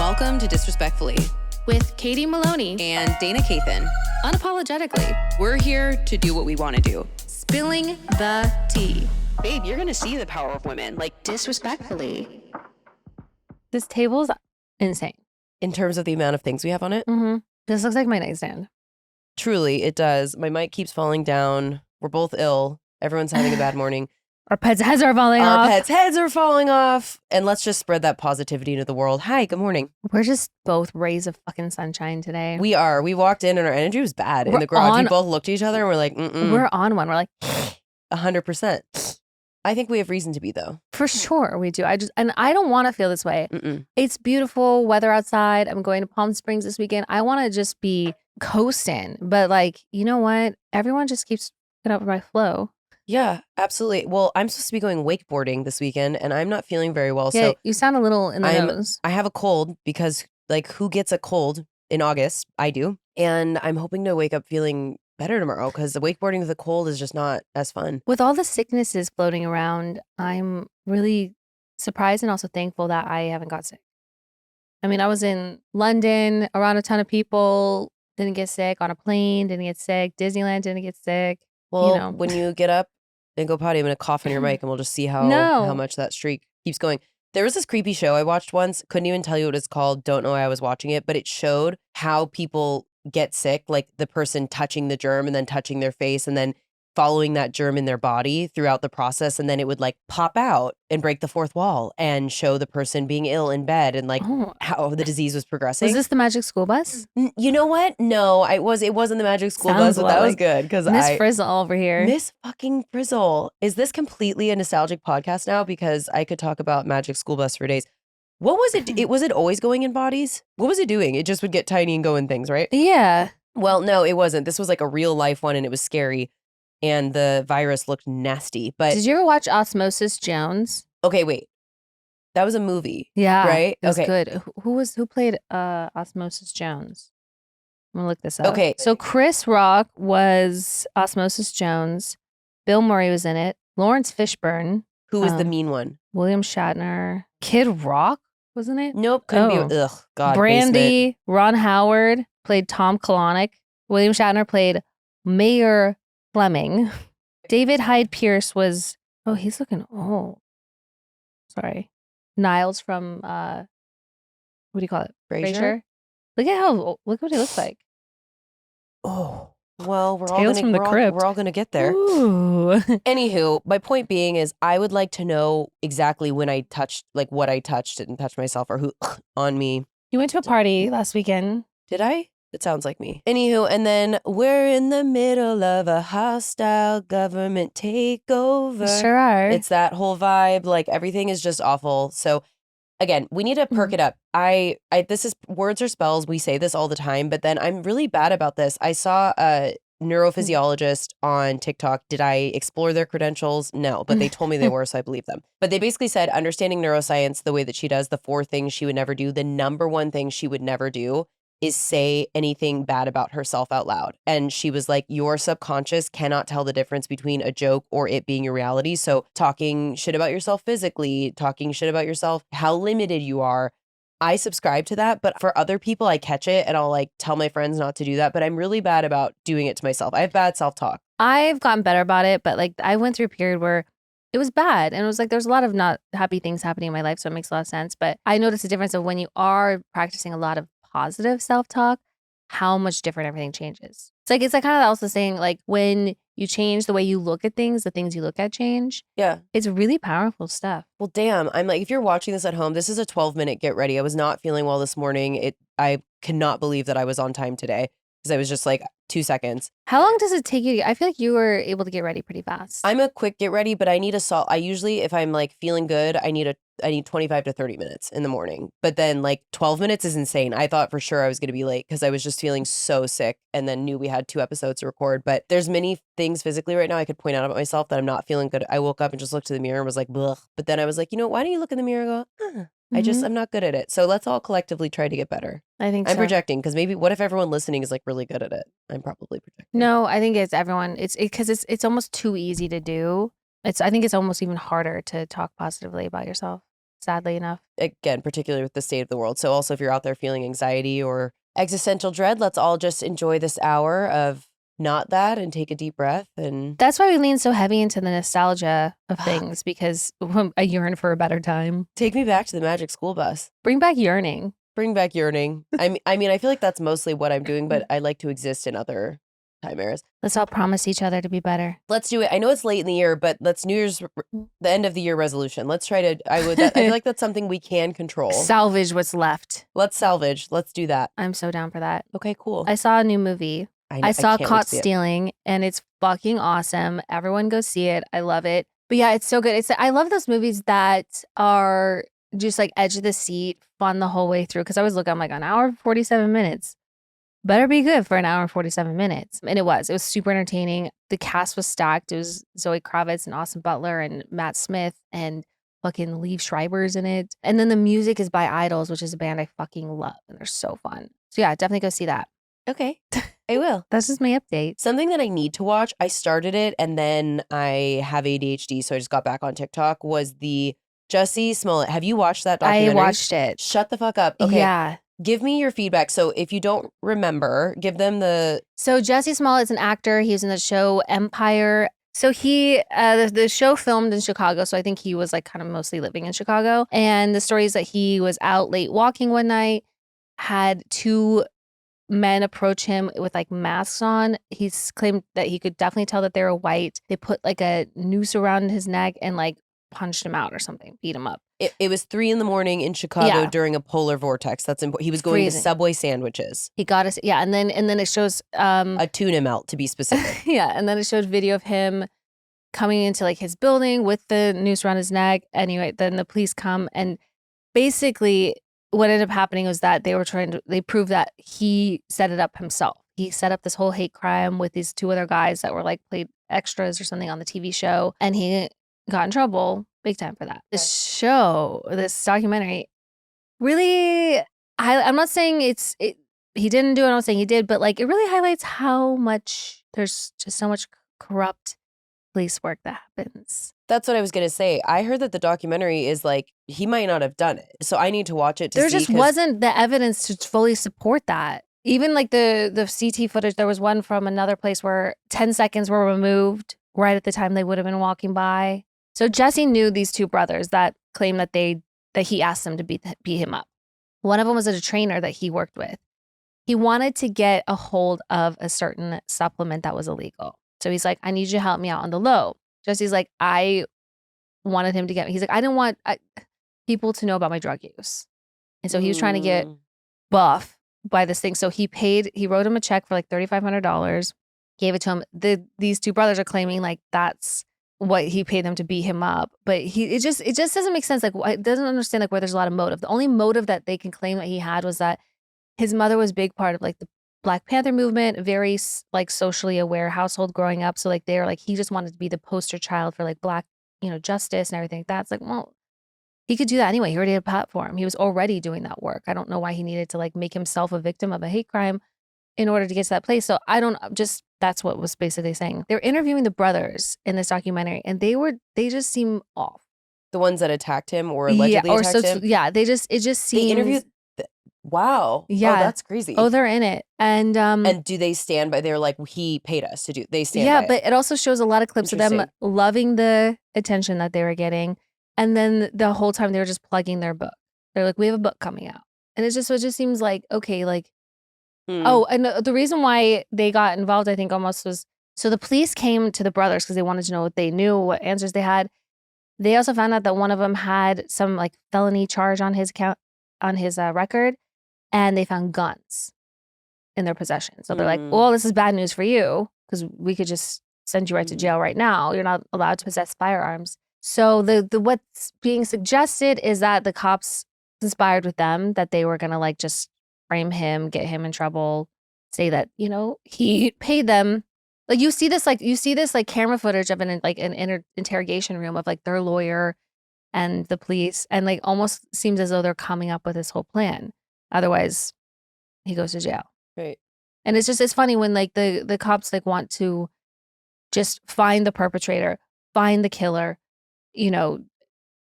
Welcome to Disrespectfully with Katie Maloney and Dayna Kathan. Unapologetically, We're here to do what we want to do. spilling the tea. Babe, you're going to see the power of women. Like, Disrespectfully. This table's insane. In terms of the amount of things we have on it? Mm-hmm. This looks like my nightstand. Truly, it does. My mic keeps falling down. We're both ill. Everyone's having a bad morning. Our pets' heads are falling Our off. pets' heads are falling off. And let's just spread that positivity into the world. Hi, good morning. We're just both rays of fucking sunshine today. We are. We walked in and our energy was bad in the garage. We both looked at each other and we're like, We're on one. We're like, 100%. I think we have reason to be, though. for sure we do. I don't want to feel this way. It's beautiful weather outside. I'm going to Palm Springs this weekend. I want to just be coasting. But like, you know what? Everyone just keeps picking up my flow. Yeah, absolutely. Well, I'm supposed to be going wakeboarding this weekend and I'm not feeling very well. Yeah, So you sound a little in the nose. I have a cold because, like, who gets a cold in August? I do. And I'm hoping to wake up feeling better tomorrow because the wakeboarding with a cold is just not as fun. With all the sicknesses floating around, I'm really surprised and also thankful that I haven't got sick. I mean, I was in London around a ton of people, didn't get sick, on a plane, didn't get sick, Disneyland didn't get sick. Well, when you get up and go potty, I'm going to cough on your mic and we'll just see how much that streak keeps going. There was this creepy show I watched once. Couldn't even tell you what it's called. Don't know why I was watching it, but it showed how people get sick, like the person touching the germ and then touching their face and then following that germ in their body throughout the process. And then it would like pop out and break the fourth wall and show the person being ill in bed and like how the disease was progressing. Was this the Magic School Bus? You know what? No, it wasn't the Magic School Sounds Bus, but that was like good because Miss Frizzle over here. Miss fucking Frizzle. Is this completely a nostalgic podcast now? Because I could talk about Magic School Bus for days. What was it? Was it always going in bodies? What was it doing? It just would get tiny and go in things, right? Yeah. Well, no, it wasn't. This was like a real life one and it was scary. And the virus looked nasty. But Did you ever watch Osmosis Jones? okay, wait. That was a movie. Yeah. Right? It was Okay. good. Who played Osmosis Jones? I'm gonna look this up. Okay. So Chris Rock was Osmosis Jones. Bill Murray was in it. Lawrence Fishburne. Who was the mean one? William Shatner. Kid Rock, wasn't it? Nope. Couldn't be. Ugh, God. Brandy. Basement. Ron Howard played Tom Kalanick. William Shatner played Mayor Fleming. David Hyde Pierce was, he's looking old. Sorry. Niles from, what do you call it? Frasier? Look what he looks like. Oh. Well, we're Tales from the Crypt. We're all going to get there. Ooh. Anywho, my point being is I would like to know exactly when I touched, like what I touched, didn't touch myself or who on me. You went to a party last weekend. Did I? It sounds like me. Anywho, and then we're in the middle of a hostile government takeover. Sure are. It's that whole vibe. Like everything is just awful. So again, we need to perk it up. This is words or spells. We say this all the time, but then I'm really bad about this. I saw a neurophysiologist on TikTok. Did I explore their credentials? No, but they told me they were, so I believe them. But they basically said, understanding neuroscience the way that she does, the 4 things she would never do, the number one thing she would never do is say anything bad about herself out loud. And she was like, your subconscious cannot tell the difference between a joke or it being your reality. So talking shit about yourself physically, talking shit about yourself, how limited you are. I subscribe to that, but for other people, I catch it and I'll like tell my friends not to do that. But I'm really bad about doing it to myself. I have bad self-talk. I've gotten better about it, but like I went through a period where it was bad. And it was like, there's a lot of not happy things happening in my life. So it makes a lot of sense. But I noticed a difference of when you are practicing a lot of positive self-talk, how much different everything changes. It's like kind of also saying like when you change the way you look at things, the things you look at change. Yeah. It's really powerful stuff. Well, damn. I'm like, if you're watching this at home, this is a 12-minute get ready. I was not feeling well this morning. I cannot believe that I was on time today because I was just like 2 seconds. How long does it take you? I feel like you were able to get ready pretty fast. I'm a quick get ready, but I need I usually, if I'm like feeling good, I need 25 to 30 minutes in the morning. But then like 12 minutes is insane. I thought for sure I was going to be late because I was just feeling so sick and then knew we had 2 episodes to record. But there's many things physically right now I could point out about myself that I'm not feeling good. I woke up and just looked to the mirror and was like, blech. But then I was like, why don't you look in the mirror and go, I'm not good at it. So let's all collectively try to get better. I think I'm so. projecting because maybe what if everyone listening is like really good at it? I'm probably projecting. No, I think it's everyone. It's almost too easy to do. I think it's almost even harder to talk positively about yourself. sadly enough. Again, particularly with the state of the world. So also if you're out there feeling anxiety or existential dread, let's all just enjoy this hour of not that and take a deep breath. And That's why we lean so heavy into the nostalgia of things, because I yearn for a better time. take me back to the magic school bus. Bring back yearning. Bring back yearning. I mean, I feel like that's mostly what I'm doing, but I like to exist in other time eras. Let's all promise each other to be better. Let's do it. I know it's late in the year, but let's the end of the year resolution. Let's try to, I feel like that's something we can control. Salvage what's left. Let's salvage. Let's do that. I'm so down for that. Okay, cool. I saw a new movie. I saw can't wait Caught to see it. Stealing, and it's fucking awesome. Everyone go see it. I love it. But yeah, it's so good. I love those movies that are just like edge of the seat, fun the whole way through. Because I always look, I'm like, an hour and 47 minutes. Better be good for an hour and 47 minutes. And it was super entertaining. The cast was stacked. It was Zoe Kravitz and Austin Butler and Matt Smith and fucking Liev Schreiber's in it. And then the music is by Idols, which is a band I fucking love. And they're so fun. So yeah, definitely go see that. Okay, I will. That's just my update. Something that I need to watch, I started it and then I have ADHD, so I just got back on TikTok, was the Jussie Smollett. Have you watched that documentary? I watched it. Shut the fuck up. Okay. Yeah. Give me your feedback. So if you don't remember, give them the... So Jussie Smollett is an actor. He was in the show Empire. So he, the show filmed in Chicago. So I think he was like kind of mostly living in Chicago. And the story is that he was out late walking one night, had two men approach him with like masks on. He's claimed that he could definitely tell that they were white. They put like a noose around his neck and like punched him out or something, beat him up. It was 3 a.m. in Chicago during a polar vortex. That's important. He was going to Subway sandwiches. He got us, yeah, and then it shows a tuna melt, to be specific. Yeah, and then it showed video of him coming into like his building with the noose around his neck. Anyway, then the police come, and basically what ended up happening was that they proved that he set it up himself. He set up this whole hate crime with these 2 other guys that were like played extras or something on the TV show, and he got in trouble big time for that. This documentary, really, I'm not saying he didn't do it, I'm not saying he did, but like it really highlights how much there's just so much corrupt police work that happens. That's what I was going to say. I heard that the documentary is like, he might not have done it. So I need to watch it to see. There just wasn't the evidence to fully support that. Even like the CT footage, there was one from another place where 10 seconds were removed right at the time they would have been walking by. So Jussie knew these 2 brothers that claimed that he asked them to beat him up. One of them was a trainer that he worked with. He wanted to get a hold of a certain supplement that was illegal. So he's like, I need you to help me out on the low. Jussie's like, I wanted him to get me. He's like, I didn't want people to know about my drug use. And so he was trying to get buff by this thing. So he wrote him a check for like $3,500, gave it to him. These 2 brothers are claiming like that's what he paid them to beat him up. But it just doesn't make sense. Like, it doesn't understand like where there's a lot of motive. The only motive that they can claim that he had was that his mother was a big part of like the Black Panther movement, very like socially aware household growing up. So like they're like, he just wanted to be the poster child for like Black, justice and everything like that. It's like, well, he could do that anyway. He already had a platform. He was already doing that work. I don't know why he needed to like make himself a victim of a hate crime in order to get to that place. So that's what was basically saying. They're interviewing the brothers in this documentary, and they just seem off. The ones that attacked him or allegedly attacked him? Yeah, it just seems... They interviewed... Wow. Yeah. Oh, that's crazy. Oh, they're in it. And do they stand by, they're like, he paid us to do, they stand by yeah, but it also shows a lot of clips of them loving the attention that they were getting. And then the whole time they were just plugging their book. They're like, we have a book coming out. And it just seems like, okay, like, oh, and the reason why they got involved, I think almost was, so the police came to the brothers because they wanted to know what they knew, what answers they had. They also found out that one of them had some like felony charge on his account, on his record. And they found guns in their possession. So they're like, well, this is bad news for you because we could just send you right to jail right now. You're not allowed to possess firearms. So the what's being suggested is that the cops conspired with them, that they were going to like just frame him, get him in trouble, say that, he paid them. Like you see this camera footage of an interrogation room of like their lawyer and the police, and like almost seems as though they're coming up with this whole plan. Otherwise, he goes to jail. Right. And it's funny when like the cops like want to just find the perpetrator, find the killer,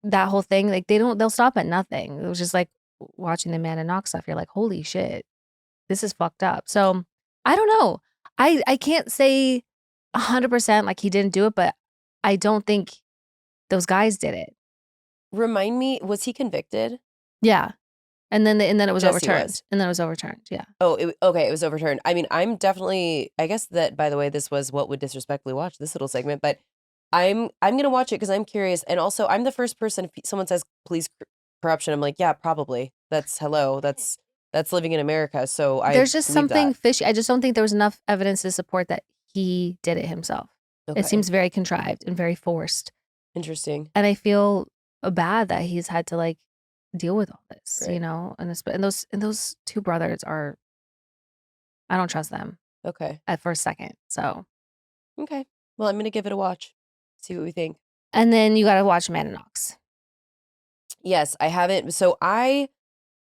that whole thing, like they'll stop at nothing. It was just like watching the Amanda Knox stuff. You're like, holy shit, this is fucked up. So I don't know. I can't say 100% like he didn't do it, but I don't think those guys did it. Remind me, was he convicted? Yeah. And then it was Jesse overturned. was. And then it was overturned. Yeah. Oh, okay, it was overturned. I mean, I'm definitely, I guess that, by the way, this was what would disrespectfully watch this little segment, but I'm gonna watch it because I'm curious, and also I'm the first person, if someone says police corruption, I'm like, yeah, probably. That's living in America. So There's just believe something that. fishy. I just don't think there was enough evidence to support that he did it himself. Okay. It seems very contrived and very forced. Interesting. And I feel bad that he's had to like deal with all this, Right. you know? And those two brothers are, I don't trust them Okay. at first second. So, Okay. Well, I'm gonna give it a watch. See what we think. and then you got to watch Amanda Knox. Yes, I haven't. So I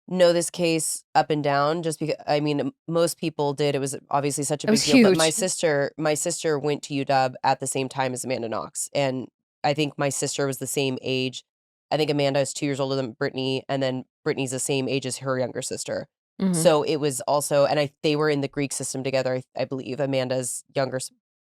know this case up and down just because, I mean, most people did. It was obviously such a It big was deal. But huge. my sister went to UW at the same time as Amanda Knox. And I think my sister was the same age. I think Amanda is 2 years older than Brittany, and then Brittany's the same age as her younger sister. Mhm. So it was also, and they were in the Greek system together, I believe. Amanda's younger,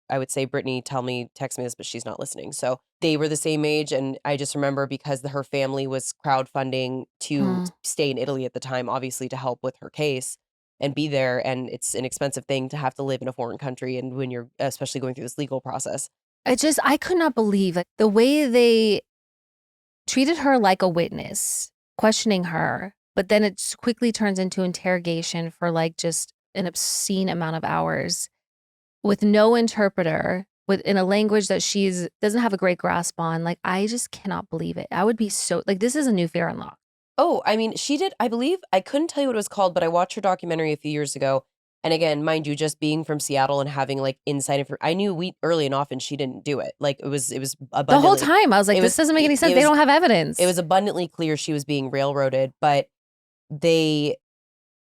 I would say Brittany, text me this, but she's not listening. So they were the same age. And I just remember because her family was crowdfunding to stay in Italy at the time, obviously to help with her case and be there. And it's an expensive thing to have to live in a foreign country. And when you're especially going through this legal process. I could not believe like the way they treated her like a witness, questioning her, but then it quickly turns into interrogation for like just an obscene amount of hours with no interpreter, in a language that doesn't have a great grasp on. Like, I just cannot believe it. I would be so like, this is a new Fear Unlocked. Oh, I mean, she did, I believe, I couldn't tell you what it was called, but I watched her documentary a few years ago. And again, mind you, just being from Seattle and having like inside information, I knew early and often she didn't do it. Like it was abundantly. The whole time I was like, this doesn't make any sense. They don't have evidence. It was abundantly clear she was being railroaded, but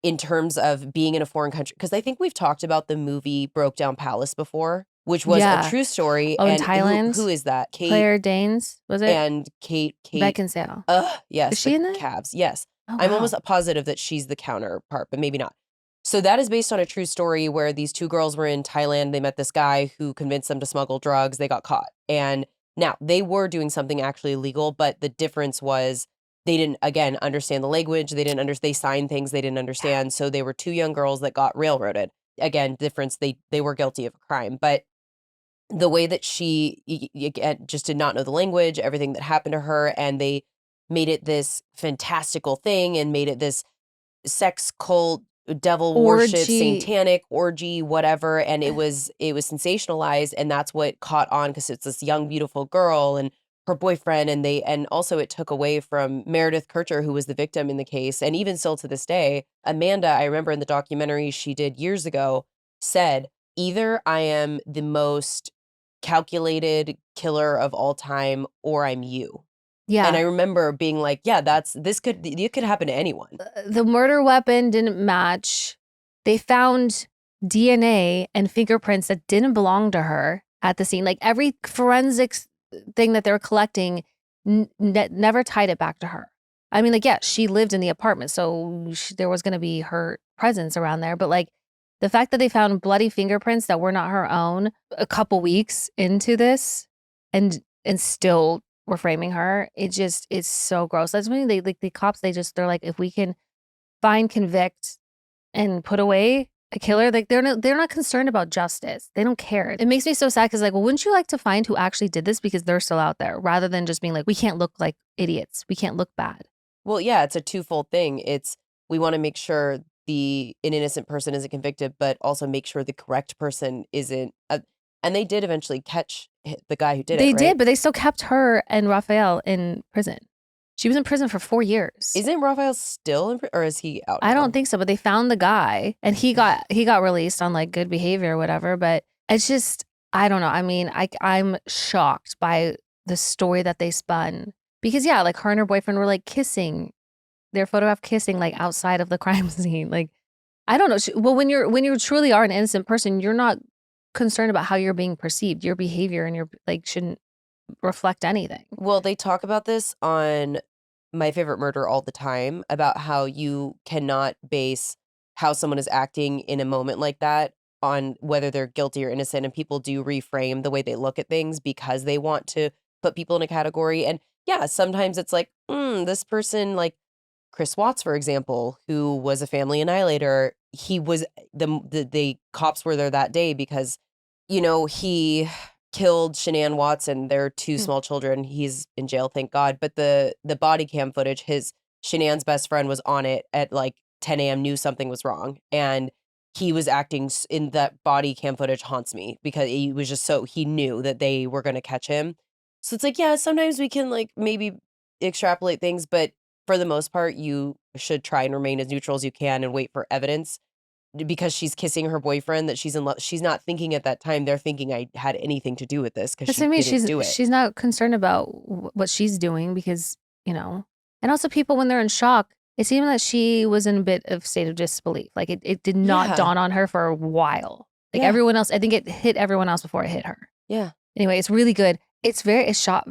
in terms of being in a foreign country, because I think we've talked about the movie Broke Down Palace before, which was a true story. Oh, and in Thailand? who is that? Claire Danes, was it? And Kate Beckinsale. Yes. Is she in that? Cabs, yes. Oh, I'm wow. almost positive that she's the counterpart, but maybe not. So that is based on a true story where these two girls were in Thailand. They met this guy who convinced them to smuggle drugs. They got caught. And now they were doing something actually illegal, but the difference was they didn't, again, understand the language. They signed things they didn't understand. So they were two young girls that got railroaded. Again, difference, they were guilty of a crime. But the way that she just did not know the language, everything that happened to her, and they made it this fantastical thing and made it this sex cult, devil worship, satanic orgy, whatever. And it was sensationalized, and that's what caught on because it's this young, beautiful girl and her boyfriend, and also it took away from Meredith Kircher, who was the victim in the case. And even still to this day, Amanda, I remember in the documentary she did years ago, said, either I am the most calculated killer of all time or I'm you. Yeah. And I remember being like, yeah, it could happen to anyone. The murder weapon didn't match. They found DNA and fingerprints that didn't belong to her at the scene. Like every forensics thing that they were collecting never tied it back to her. I mean, like, yeah, she lived in the apartment, so there was going to be her presence around there. But like the fact that they found bloody fingerprints that were not her own a couple weeks into this and still were framing her, it's so gross. That's when the cops, they're like, if we can find, convict, and put away a killer, like they're not concerned about justice. They don't care. It makes me so sad because like, well, wouldn't you like to find who actually did this because they're still out there, rather than just being like, we can't look like idiots, we can't look bad. Well, yeah, it's a twofold thing. It's we want to make sure an innocent person isn't convicted, but also make sure the correct person isn't. And they did eventually catch the guy who did it. They right? did, but they still kept her and Raphael in prison. She was in prison for 4 years. Isn't Raphael still in prison, or is he out now? I don't think so, but they found the guy and he got released on like good behavior or whatever. But it's just, I don't know. I mean, I'm shocked by the story that they spun because yeah, like her and her boyfriend were like kissing. They're photographed kissing like outside of the crime scene. Like, I don't know. Well, when you truly are an innocent person, you're not concerned about how you're being perceived. Your behavior and your like shouldn't reflect anything. Well, they talk about this on My Favorite Murder all the time about how you cannot base how someone is acting in a moment like that on whether they're guilty or innocent. And people do reframe the way they look at things because they want to put people in a category. And yeah, sometimes it's like, this person, like Chris Watts, for example, who was a family annihilator, he was the cops were there that day because, he killed Shanann Watts and their two small children. He's in jail, thank God. But the body cam footage, Shanann's best friend was on it at like 10 a.m., knew something was wrong. And he was acting in that body cam footage haunts me because he was just he knew that they were going to catch him. So it's like, yeah, sometimes we can like maybe extrapolate things, but for the most part, you should try and remain as neutral as you can and wait for evidence. Because she's kissing her boyfriend that she's in love. She's not thinking at that time they're thinking I had anything to do with this because she didn't do it. She's not concerned about what she's doing because, and also people when they're in shock, it seemed like she was in a bit of state of disbelief. Like it did not dawn on her for a while. Like everyone else, I think it hit everyone else before it hit her. Yeah. Anyway, it's really good. It's shot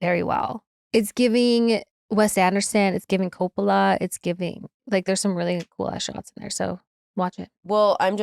very well. It's giving Wes Anderson, it's giving Coppola, it's giving, like there's some really cool ass shots in there. So watch it. Well, I'm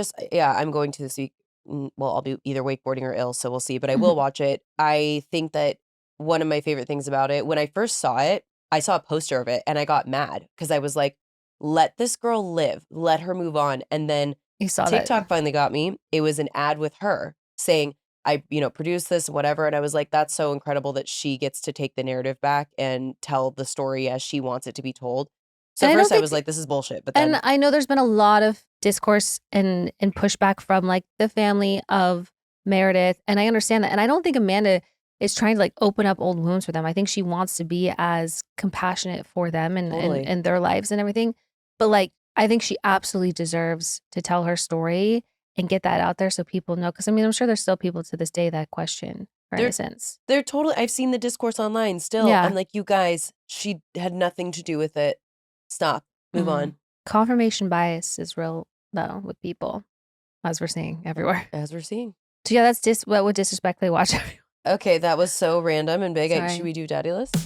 going to this week. Well, I'll be either wakeboarding or ill, so we'll see. But I will watch it. I think that one of my favorite things about it, when I first saw it, I saw a poster of it and I got mad because I was like, let this girl live. Let her move on. And then TikTok finally got me. It was an ad with her saying, I, produced this, whatever. And I was like, that's so incredible that she gets to take the narrative back and tell the story as she wants it to be told. So at first I was like, this is bullshit. But then, and I know there's been a lot of discourse and pushback from like the family of Meredith. And I understand that. And I don't think Amanda is trying to like open up old wounds for them. I think she wants to be as compassionate for them and their lives and everything. But like, I think she absolutely deserves to tell her story and get that out there so people know. Because I mean, I'm sure there's still people to this day that question her innocence. They're totally, I've seen the discourse online still. Yeah. I'm like, you guys, she had nothing to do with it. Stop. Move on. Confirmation bias is real, though, with people, as we're seeing everywhere. As we're seeing. So yeah, that's what would disrespectfully watch everyone. Okay, that was so random and big. Should we do Daddy List?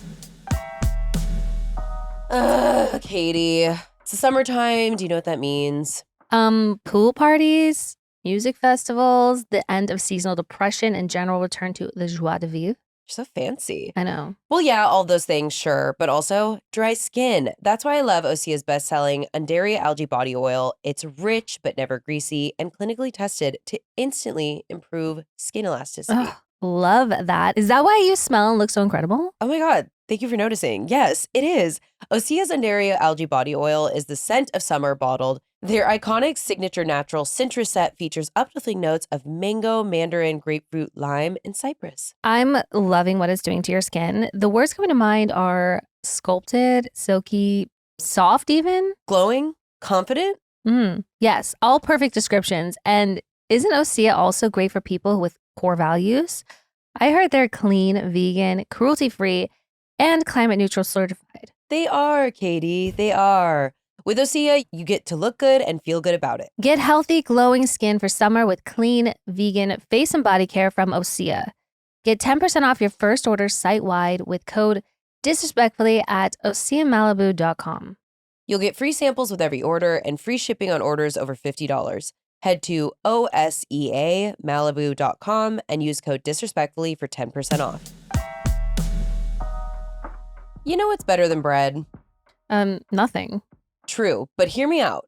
Katie, it's the summertime. Do you know what that means? Pool parties, music festivals, the end of seasonal depression, and general return to the joie de vivre. You're so fancy. I know. Well, yeah, all those things, sure. But also dry skin. That's why I love Osea's best-selling Undaria Algae Body Oil. It's rich but never greasy and clinically tested to instantly improve skin elasticity. Ugh, love that. Is that why you smell and look so incredible? Oh my God. Thank you for noticing. Yes, it is. Osea's Undaria Algae Body Oil is the scent of summer bottled. Their iconic signature natural citrus set features uplifting notes of mango, mandarin, grapefruit, lime, and cypress. I'm loving what it's doing to your skin. The words coming to mind are sculpted, silky, soft even. Glowing, confident. Yes, all perfect descriptions. And isn't Osea also great for people with core values? I heard they're clean, vegan, cruelty-free, and climate neutral certified. They are, Katie. They are. With Osea, you get to look good and feel good about it. Get healthy, glowing skin for summer with clean, vegan face and body care from Osea. Get 10% off your first order site-wide with code disrespectfully at oseamalibu.com. You'll get free samples with every order and free shipping on orders over $50. Head to oseamalibu.com and use code disrespectfully for 10% off. You know what's better than bread? Nothing. True, but hear me out.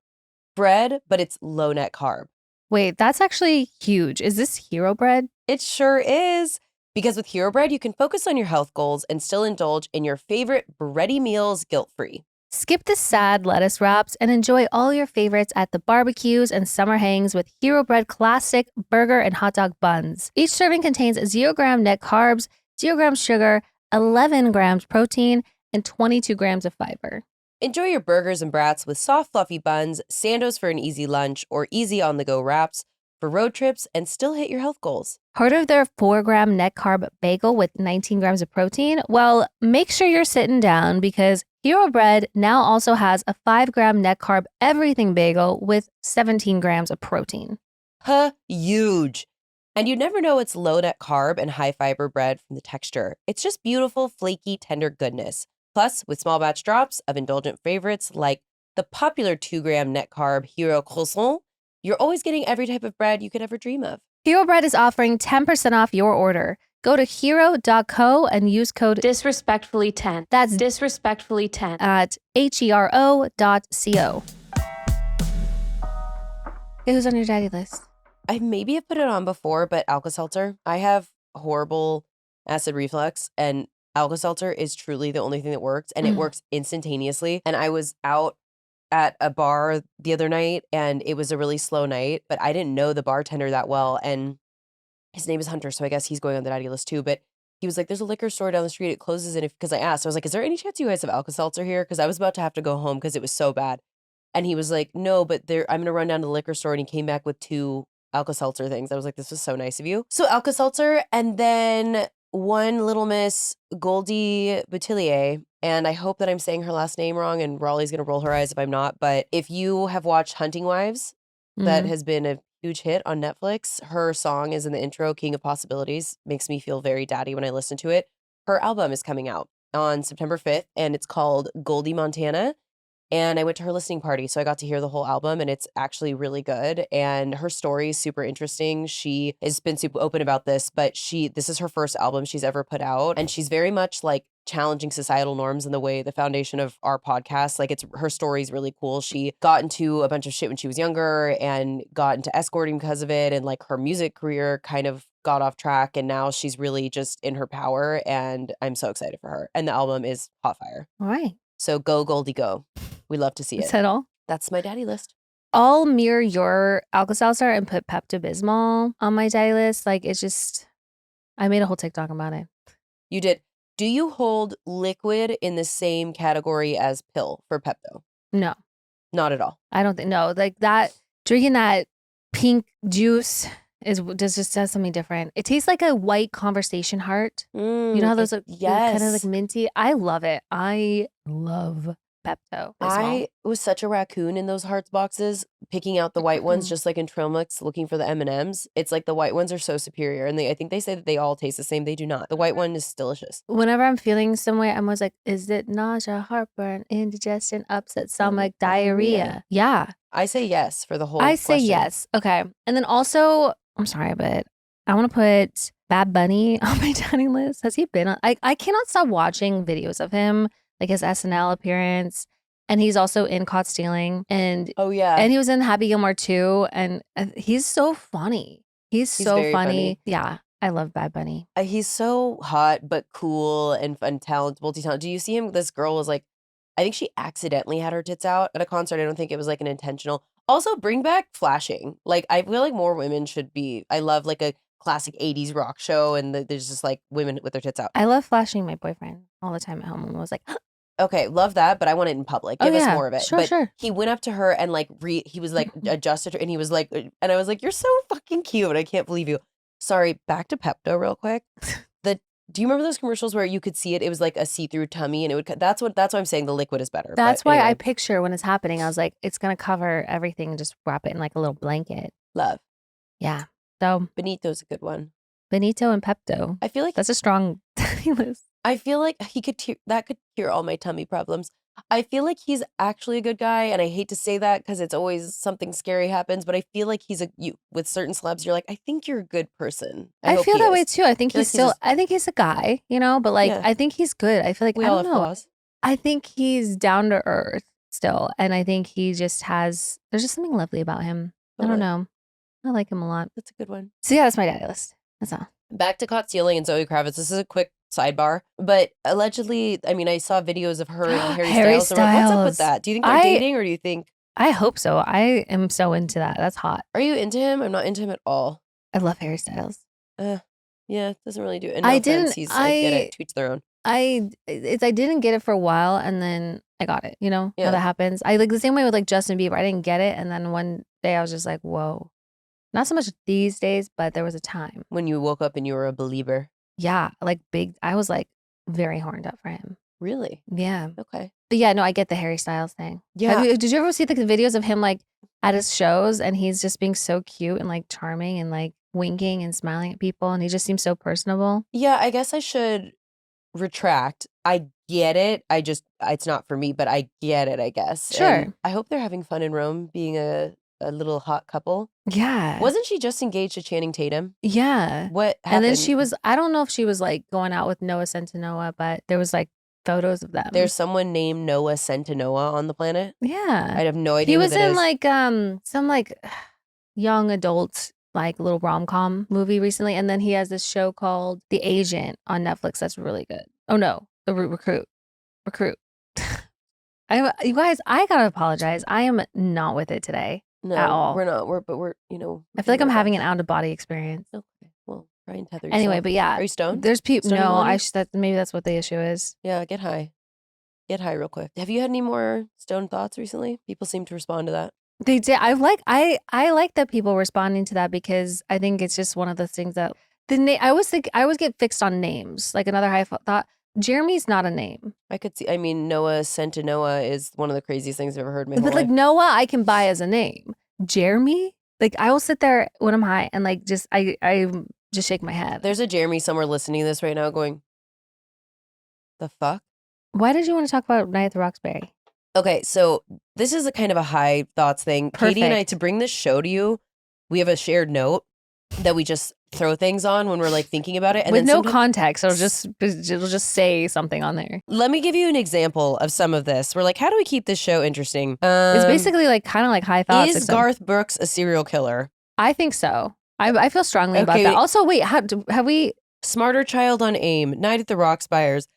Bread, but it's low net carb. Wait, that's actually huge. Is this Hero Bread? It sure is. Because with Hero Bread, you can focus on your health goals and still indulge in your favorite bready meals guilt-free. Skip the sad lettuce wraps and enjoy all your favorites at the barbecues and summer hangs with Hero Bread classic burger and hot dog buns. Each serving contains 0 gram net carbs, 0 grams sugar, 11 grams protein, and 22 grams of fiber. Enjoy your burgers and brats with soft, fluffy buns, Sandos for an easy lunch, or easy on-the-go wraps for road trips and still hit your health goals. Heard of their 4-gram net carb bagel with 19 grams of protein? Well, make sure you're sitting down because Hero Bread now also has a 5-gram net carb everything bagel with 17 grams of protein. Huge. And you never know it's low net carb and high fiber bread from the texture. It's just beautiful, flaky, tender goodness. Plus, with small batch drops of indulgent favorites like the popular 2-gram net carb Hero Croissant, you're always getting every type of bread you could ever dream of. Hero Bread is offering 10% off your order. Go to hero.co and use code Disrespectfully10. That's Disrespectfully10. at hero.co. Okay, who's on your daddy list? I maybe have put it on before, but Alka-Seltzer. I have horrible acid reflux, and Alka-Seltzer is truly the only thing that works, and it works instantaneously. And I was out at a bar the other night, and it was a really slow night, but I didn't know the bartender that well, and his name is Hunter, so I guess he's going on the daddy list too. But he was like, "There's a liquor store down the street. It closes." And because I asked, I was like, "Is there any chance you guys have Alka-Seltzer here?" Because I was about to have to go home because it was so bad. And he was like, "No, but I'm gonna run down to the liquor store." And he came back with 2 Alka-Seltzer things. I was like, "This was so nice of you." So Alka-Seltzer, and then one Little Miss Goldie Boutillier. And I hope that I'm saying her last name wrong, and Raleigh's gonna roll her eyes if I'm not. But if you have watched Hunting Wives, that has been a huge hit on Netflix. Her song is in the intro, King of Possibilities. Makes me feel very daddy when I listen to it. Her album is coming out on September 5th, and it's called Goldie Montana. And I went to her listening party, so I got to hear the whole album, and it's actually really good. And her story is super interesting. She has been super open about this, but this is her first album she's ever put out, and she's very much like challenging societal norms in the way the foundation of our podcast. Like, her story's really cool. She got into a bunch of shit when she was younger and got into escorting because of it, and like her music career kind of got off track, and now she's really just in her power, and I'm so excited for her. And the album is hot fire. All right. So go Goldie go. We love to see Is it. that all? That's my daddy list. I'll mirror your Alka-Seltzer and put Pepto-Bismol on my daddy list. Like, it's just, I made a whole TikTok about it. You did. Do you hold liquid in the same category as pill for Pepto? No, Not at all. I don't think, no. Like that, drinking that pink juice just does something different. It tastes like a white Conversation heart. You know how those are kind of like minty? I love it. I love Pepto. I was such a raccoon in those Hearts boxes, picking out the white ones, just like in Trail Mix, looking for the M&Ms. It's like the white ones are so superior, and I think they say that they all taste the same. They do not. The white one is delicious. Whenever I'm feeling some way, I'm always like, is it nausea, heartburn, indigestion, upset stomach, diarrhea? Yeah. I say yes for the whole I say question. yes. Okay. And then also, I'm sorry, but I want to put Bad Bunny on my daddy list. Has he been on? I cannot stop watching videos of him, like his SNL appearance. And he's also in Caught Stealing. And Oh, yeah. and he was in Happy Gilmore too. And he's so funny. He's so very funny. Yeah. I love Bad Bunny. He's so hot, but cool and talented, multi-talented. Do you see him? This girl was like, I think she accidentally had her tits out at a concert. I don't think it was like an intentional. Also, bring back flashing. Like, I feel like more women should be. I love like a classic 80s rock show, and there's just like women with their tits out. I love flashing my boyfriend all the time at home. And I was like, Okay, love that, but I want it in public. Give us more of it. Sure, but sure. he went up to her and like he was like adjusted her, and he was like, and I was like, "You're so fucking cute. I can't believe you." Sorry, back to Pepto real quick. Do you remember those commercials where you could see it? It was like a see-through tummy, and it would. That's why I'm saying the liquid is better. That's but why anyway. I picture when it's happening, I was like, it's going to cover everything and just wrap it in like a little blanket. Love. Yeah. So Benito's a good one. Benito and Pepto. I feel like That's a strong list. I feel like he could that could cure all my tummy problems. I feel like he's actually a good guy, and I hate to say that because it's always something scary happens, but I feel like with certain celebs, you're like, I think you're a good person. I hope feel he that way is. too. I think feel he's like he's still, I think he's a guy, but like, Yeah. I think he's good. I feel like, We I all don't have know. flaws. I think he's down to earth still. And I think he just there's just something lovely about him. I Totally. don't know. I like him a lot. That's a good one. So yeah, that's my daddy list. That's all. Back to Caught Stealing and Zoe Kravitz. This is a quick sidebar, but allegedly, I mean, I saw videos of her and Harry Harry Styles. I'm like, what's up with Styles. that? Do you think they're dating, or do you think? I hope so. I am so into that. That's hot. Are you into him? I'm not into him at all. I love Harry Styles. Yeah, it doesn't really do it. I No offense, didn't- I get it. To each their own. I didn't get it for a while, and then I got it. You know Yeah. how that happens. I like the same way with like Justin Bieber. I didn't get it, and then one day I was just like, whoa. Not so much these days, but there was a time. When you woke up and you were a believer. Yeah, like big. I was like very horned up for him. Really? Yeah, Okay. but yeah, no, I get the Harry Styles thing. Yeah. Did you ever see the videos of him like at his shows, and he's just being so cute and like charming and like winking and smiling at people, and he just seems so personable. Yeah, I guess I should retract. I get it. It's not for me, but I get it, I guess. Sure. And I hope they're having fun in Rome, being a little hot couple. Yeah. Wasn't she just engaged to Channing Tatum? Yeah. What And then happened? I don't know if she was like going out with Noah Centineo, but there was like photos of them. There's someone named Noah Centineo on the planet? Yeah. I have no idea He who was that in is. like some like young adult like little rom-com movie recently, and then he has this show called The Agent on Netflix that's really good. Oh no, The Recruit. You guys, I gotta apologize. I am not with it today No, at all. we're not. We're we I feel like can I'm having an relax. out of body experience. Okay, well, try and tether Anyway, yourself. but yeah, Are you stoned? there's people. Stoned, No, Maloney? maybe that's what the issue is. Yeah, get high. Get high real quick. Have you had any more stoned thoughts recently? People seem to respond to that. They did. I like that people responding to that because I think it's just one of those things that I always get fixed on names. Like another high thought. Jeremy's not a name. I could see. I mean, Noah Centineo is one of the craziest things I've ever heard in my whole But like life. Noah, I can buy as a name. Jeremy, like I will sit there when I'm high and like just I just shake my head. There's a Jeremy somewhere listening to this right now, going, "The fuck." Why did you want to talk about Night at the Roxbury? Okay, so this is a kind of a high thoughts thing. Katie and I, Perfect. to bring this show to you, we have a shared note that we just throw things on when we're like thinking about it. And With then no sometimes- context, it'll just say something on there. Let me give you an example of some of this. We're like, how do we keep this show interesting? It's basically like kind of like high thoughts. Is except- Garth Brooks a serial killer? I think so. I feel strongly about Okay, that. wait. Also, wait, have we? Smarter Child on AIM, Night at the Roxbury's,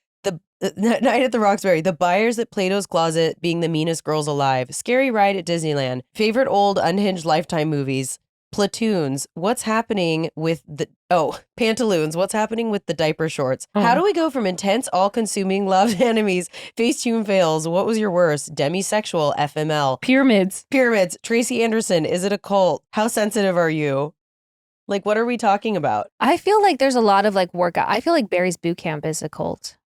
Night at the Roxbury, the buyers at Plato's Closet being the meanest girls alive, Scary Ride at Disneyland, favorite old unhinged Lifetime movies, Platoons, what's happening with Pantaloons, what's happening with the diaper shorts? How do we go from intense, all-consuming love enemies, Facetune fails, what was your worst, demisexual, FML, Pyramids. Tracy Anderson, is it a cult? How sensitive are you? Like, what are we talking about? I feel like there's a lot of like workout. I feel like Barry's boot camp is a cult.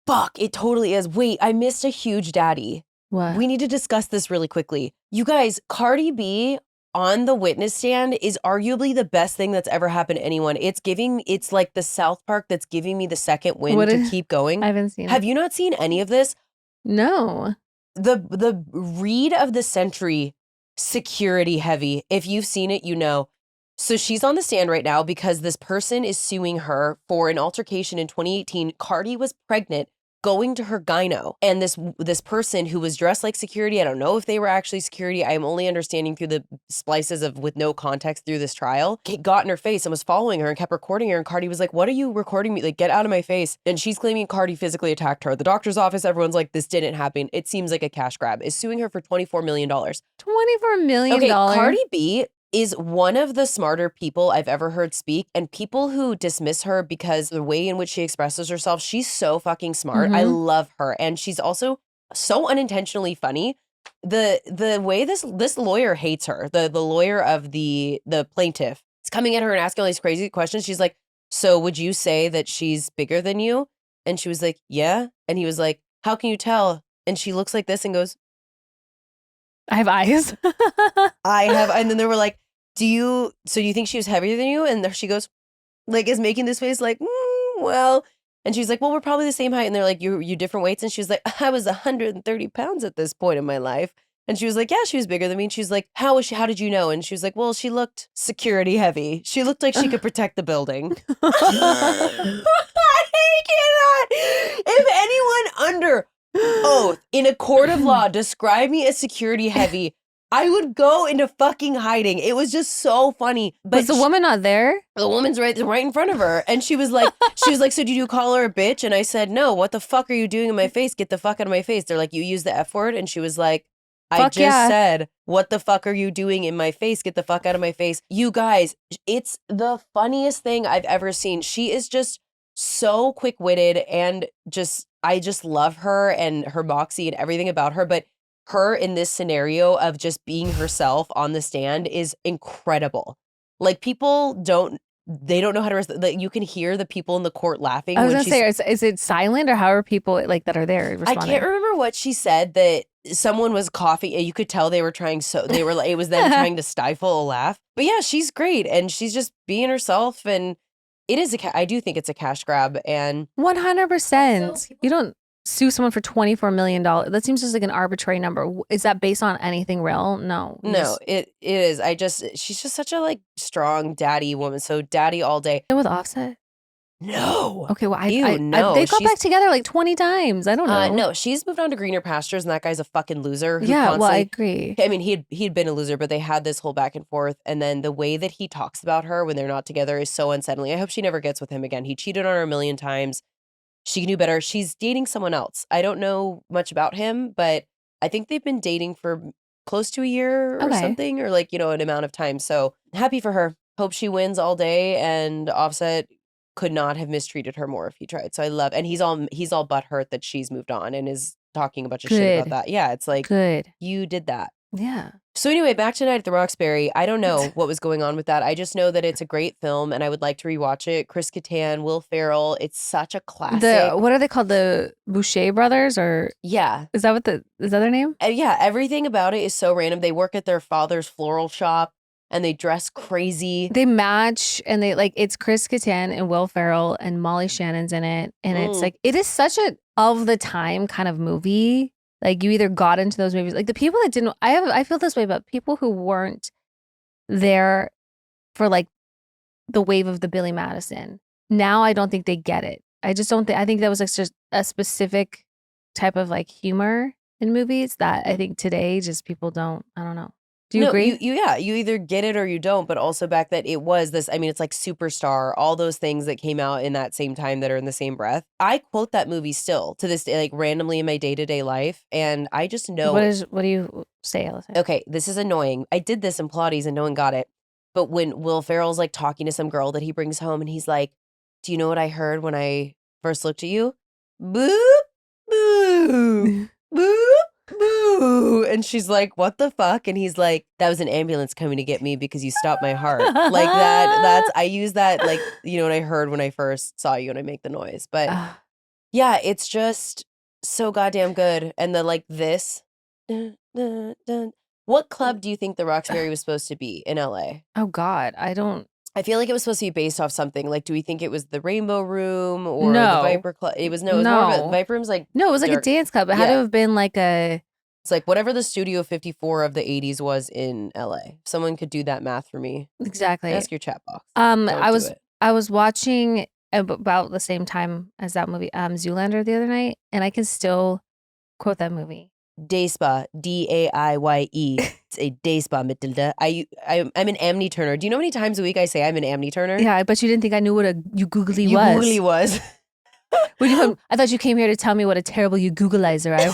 Fuck, it totally is. Wait, I missed a huge daddy. What? We need to discuss this really quickly. You guys, Cardi B on the witness stand is arguably the best thing that's ever happened to anyone. It's like the South Park that's giving me the second wind What to is- keep going. I haven't seen Have it. you not seen any of this? No. The read of the century, security heavy. If you've seen it, you know. So she's on the stand right now because this person is suing her for an altercation in 2018. Cardi was pregnant, going to her gyno, and this person who was dressed like security, I don't know if they were actually security, I am only understanding through the splices of with no context through this trial, got in her face and was following her and kept recording her, and Cardi was like, what are you recording me? Like, get out of my face. And she's claiming Cardi physically attacked her. The doctor's office, everyone's like, this didn't happen. It seems like a cash grab. Is suing her for $24 million. $24 million. Okay, Cardi B is one of the smarter people I've ever heard speak, and people who dismiss her because the way in which she expresses herself, she's so fucking smart. I love her, and she's also so unintentionally funny. The way this lawyer hates her, the lawyer of the plaintiff, is coming at her and asking all these crazy questions. She's like, so would you say that she's bigger than you? And she was like, yeah. And he was like, how can you tell? And she looks like this and goes, I have eyes. I have. And then they were like, do you think she was heavier than you? And there she goes, like, is making this face like, well. And she's like, well, we're probably the same height. And they're like, you different weights? And she was like, I was 130 pounds at this point in my life. And she was like, yeah, she was bigger than me. And she's like, how did you know? And she was like, well, she looked security heavy. She looked like she could protect the building. I cannot. If anyone under oath in a court of law described me as security heavy, I would go into fucking hiding. It was just so funny. But Was the woman not there? the woman's right in front of her. And she was like, so did you call her a bitch? And I said, no, what the fuck are you doing in my face? Get the fuck out of my face. They're like, you used the F word? And she was like, I Fuck just yeah. said, what the fuck are you doing in my face? Get the fuck out of my face. You guys, it's the funniest thing I've ever seen. She is just so quick-witted and I just love her and her moxie and everything about her. But her in this scenario of just being herself on the stand is incredible. Like, people don't know how to, like, you can hear the people in the court laughing. I was when gonna say, is it silent or how are people like that are there I responding? can't remember what she said that someone was coughing and you could tell they were trying they were like, it was them trying to stifle a laugh. But yeah, she's great and she's just being herself and it is I do think it's a cash grab and 100%. You don't sue someone for $24 million. That seems just like an arbitrary number. Is that based on anything real? No. no, it is. She's just such a like strong daddy woman. So daddy all day. With Offset? No. Okay, well, no. they got back together like 20 times. I don't know. No, she's moved on to greener pastures, and that guy's a fucking loser. Yeah, well, I agree. I mean, he'd been a loser, but they had this whole back and forth, and then the way that he talks about her when they're not together is so unsettling. I hope she never gets with him again. He cheated on her a million times. She can do better. She's dating someone else. I don't know much about him, but I think they've been dating for close to a year or something, or like, an amount of time. So happy for her. Hope she wins all day, and Offset could not have mistreated her more if he tried. So I love, and he's all butthurt that she's moved on and is talking a bunch of shit about that. Yeah, it's like, good. You did that. Yeah. So anyway, back to Night at the Roxbury. I don't know what was going on with that. I just know that it's a great film and I would like to rewatch it. Chris Kattan, Will Ferrell. It's such a classic. What are they called? The Boucher brothers, or yeah, is that their name? Yeah, everything about it is so random. They work at their father's floral shop. And they dress crazy. They match, and it's Chris Kattan and Will Ferrell and Molly Shannon's in it. And it's like, it is such a of the time kind of movie. Like, you either got into those movies, like the people that didn't, I feel this way about people who weren't there for like the wave of the Billy Madison. Now I don't think they get it. I just don't think, I think that was like just a specific type of like humor in movies that I think today just people don't, I don't know. Do you agree? You either get it or you don't, but also back that it was this, I mean, it's like Superstar, all those things that came out in that same time that are in the same breath. I quote that movie still to this day, like randomly in my day-to-day life. And I just know. What do you say, Alyssa? Okay, this is annoying. I did this in Pilates and no one got it. But when Will Ferrell's like talking to some girl that he brings home and he's like, do you know what I heard when I first looked at you? Boo, boo, boo. Boo. And she's like, what the fuck? And he's like, that was an ambulance coming to get me because you stopped my heart. Like I use that, like, what I heard when I first saw you and I make the noise. But yeah, it's just so goddamn good. And the like this. Dun, dun, dun. What club do you think the Roxbury was supposed to be in LA? Oh God, I feel like it was supposed to be based off something. Like, do we think it was the Rainbow Room or the Viper Club? It was more of a, Viper Room's like. No, it was like a dance club. It had to have been like a. It's like whatever the Studio 54 of the 80s was in LA. Someone could do that math for me. Exactly. Ask your chat box. I was watching about the same time as that movie, Zoolander the other night, and I can still quote that movie. Day spa, Daiye. It's a day spa, Matilda. I'm an Amni Turner. Do you know how many times a week I say I'm an Amni Turner? Yeah, I bet you didn't think I knew what a you googly was. You googly was. I thought you came here to tell me what a terrible you Googleizer I.